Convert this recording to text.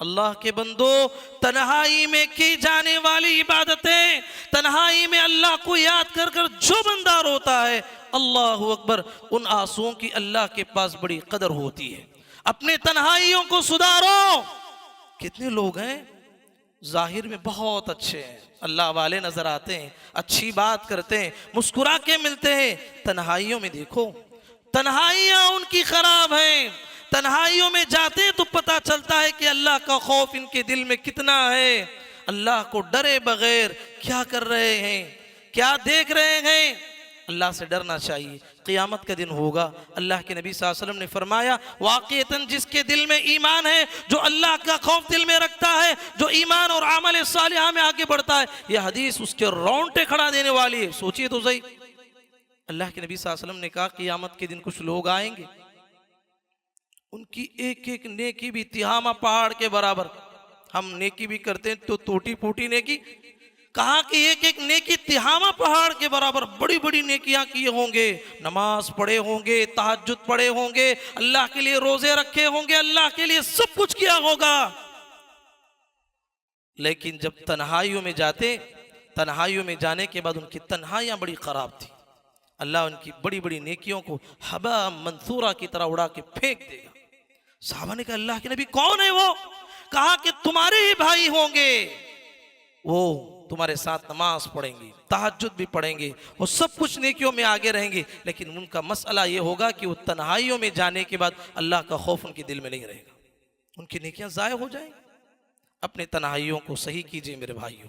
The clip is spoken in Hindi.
अल्लाह के बंदो, तन्हाई में की जाने वाली इबादतें, तन्हाई में अल्लाह को याद कर कर जो बंदा रोता है, अल्लाह अकबर, उन आंसुओं की अल्लाह के पास बड़ी कदर होती है। अपने तन्हाइयों को सुधारो। कितने लोग हैं जाहिर में बहुत अच्छे हैं, अल्लाह वाले नजर आते हैं, अच्छी बात करते हैं, मुस्कुरा के मिलते हैं, तन्हाइयों में देखो तन्हाइयां उनकी खराब हैं। तन्हाइयों में जाते हैं तो पता चलता है कि अल्लाह का खौफ इनके दिल में कितना है। अल्लाह को डरे बगैर क्या कर रहे हैं, क्या देख रहे हैं। अल्लाह से डरना चाहिए। क़यामत का दिन होगा, अल्लाह के नबी सल्लल्लाहु अलैहि वसल्लम ने फरमाया, वाक़ईतन जिसके दिल में ईमान है, जो अल्लाह का खौफ दिल में रखता है, जो ईमान और अमल सालिहा में आगे बढ़ता है, यह हदीस उसके रोंगटे खड़ा देने वाली है। सोचिए तो सही। अल्लाह के नबी सल्लल्लाहु अलैहि वसल्लम ने कहा, क़यामत के दिन कुछ लोग आएंगे, उनकी एक एक नेकी भी तिहामा पहाड़ के बराबर। हम नेकी भी करते हैं तो टूटी फूटी नेकी, कहा कि एक एक नेकी तिहामा पहाड़ के बराबर बड़ी बड़ी नेकियां किए होंगे, नमाज पढ़े होंगे, तहज्जुद पढ़े होंगे, अल्लाह के लिए रोजे रखे होंगे, अल्लाह के लिए सब कुछ किया होगा। लेकिन जब तन्हाइयों में जाते, तन्हाइयों में जाने के बाद उनकी तन्हाइयां बड़ी खराब थी। अल्लाह उनकी बड़ी बड़ी नेकियों को हबा मंसूरा की तरह उड़ा के फेंक देगा। साहबा ने कहा, अल्लाह के नबी कौन है वो? कहा कि तुम्हारे ही भाई होंगे, वो तुम्हारे साथ नमाज पढ़ेंगे, तहज्जुद भी पढ़ेंगे, वो सब कुछ नेकियों में आगे रहेंगे, लेकिन उनका मसला ये होगा कि वो तन्हाइयों में जाने के बाद अल्लाह का खौफ उनके दिल में नहीं रहेगा, उनकी नेकियां ज़ाय हो जाएंगी। अपने तन्हाइयों को सही कीजिए मेरे भाइयों।